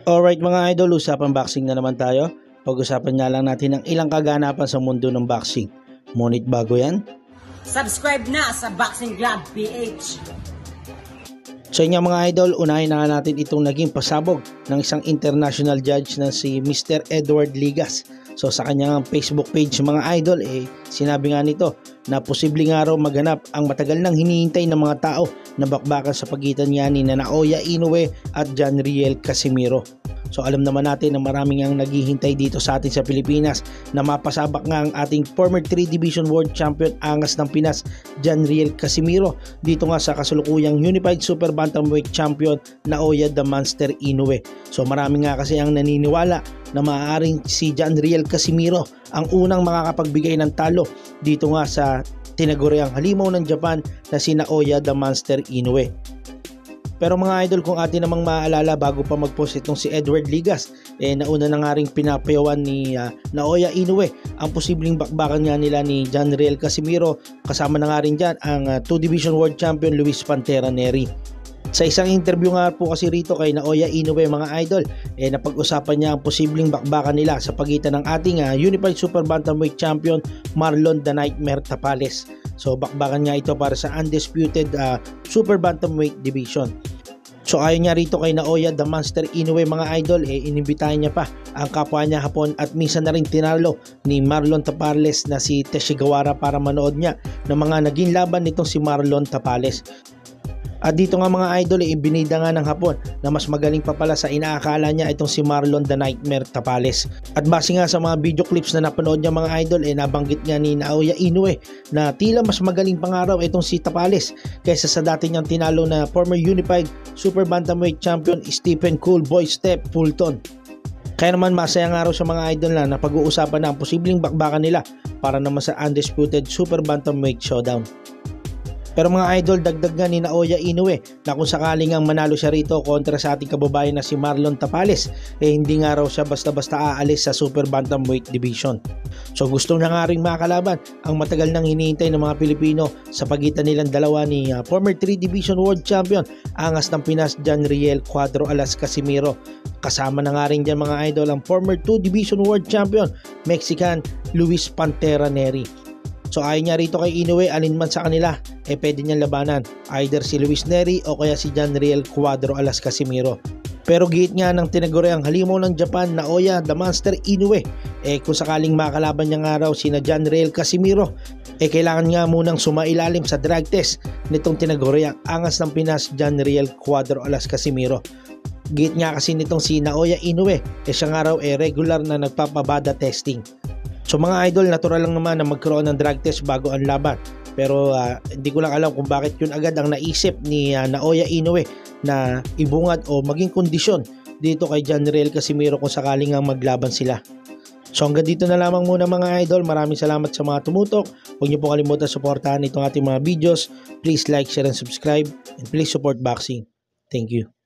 Alright mga idol, usapang boxing na naman tayo. Pag-usapan nga lang natin ang ilang kaganapan sa mundo ng boxing. Ngunit bago yan, subscribe na sa Boxing Club PH. sa inyo mga idol, unahin na nga natin itong naging pasabog ng isang international judge na si Mr. Edward Ligas. So sa kanyang Facebook page mga idol, sinabi nga nito na posibleng nga raw maganap ang matagal nang hinihintay ng mga tao na bakbakan sa pagitan niya ni Naoya Inoue at John Riel Casimero. So alam naman natin na maraming ang naghihintay dito sa atin sa Pilipinas na mapasabak nga ang ating former 3 Division World Champion angas ng Pinas, John Riel Casimero, dito nga sa kasulukuyang Unified Super Bantamweight Champion Naoya the Monster Inoue. So marami nga kasi ang naniniwala na maaaring si John Riel Casimero ang unang makakapagbigay ng talo dito nga sa tinaguriang halimaw ng Japan na si Naoya the Monster Inoue. Pero mga idol, kung atin namang maaalala bago pa mag-post itong si Edward Ligas, nauna na nga rin pinapayawan ni Naoya Inoue ang posibleng bakbakan nga nila ni John Riel Casimero. Kasama na nga rin dyan ang 2 Division World Champion Luis Pantera Nery. Sa isang interview nga po kasi rito kay Naoya Inoue mga idol, napag-usapan niya ang posibleng bakbakan nila sa pagitan ng ating Unified Super Bantamweight Champion Marlon the Nightmare Tapales. So bakbakan nga ito para sa undisputed Super Bantamweight Division. So ayon nga rito kay Naoya the Monster Inoue mga idol, inimbitahan niya pa ang kapwa niya hapon at minsan na rin tinalo ni Marlon Tapales na si Teshigawara para manood niya ng mga naging laban nitong si Marlon Tapales. At dito nga mga idol, ibinida nga ng hapon na mas magaling pa pala sa inaakala niya itong si Marlon the Nightmare Tapales. At base nga sa mga video clips na napanood niya mga idol, nabanggit nga ni Naoya Inoue na tila mas magaling pa nga raw itong si Tapales kaysa sa dati niyang tinalo na former Unified Super Bantamweight Champion Stephen Cool Boy Step Fulton. Kaya naman masaya nga raw sa mga idol na napag-uusapan na ang posibleng bakbakan nila para naman sa undisputed Super Bantamweight Showdown. Pero mga idol, dagdag nga ni Naoya Inoue na kung sakaling ang manalo siya rito kontra sa ating kababayan na si Marlon Tapales, hindi nga raw siya basta-basta aalis sa Super Bantamweight Division. So gusto na nga rin makalaban ang matagal nang hinihintay ng mga Pilipino sa pagitan nilang dalawa ni former 3 Division World Champion angas ng Pinas John Riel Cuadro Alas Casimero. Kasama na nga rin dyan mga idol ang former 2 Division World Champion Mexican Luis Pantera Nery. So ayon niya rito kay Inoue, alin man sa kanila pwede niyang labanan, either si Luis Nery o kaya si John Riel Cuadro Alas Casimero. Pero giit nga ng tinaguriang halimaw ng Japan Naoya the Monster Inoue, kung sakaling makalaban niya nga raw sina John Riel Casimero, kailangan nga munang sumailalim sa drug test nitong tinaguriang angas ng Pinas John Riel Cuadro Alas Casimero. Giit nga kasi nitong si Naoya Inoue, siya nga raw regular na nagpapabada testing. So mga idol, natural lang naman na magkaroon ng drug test bago ang laban. Pero hindi ko lang alam kung bakit yun agad ang naisip ni Naoya Inoue na ibungad o maging kondisyon dito kay John Riel Casimero kung sakaling ang maglaban sila. So hanggang dito na lamang muna mga idol. Maraming salamat sa mga tumutok. Huwag niyo po kalimutan suportahan itong ating mga videos. Please like, share, and subscribe. And please support boxing. Thank you.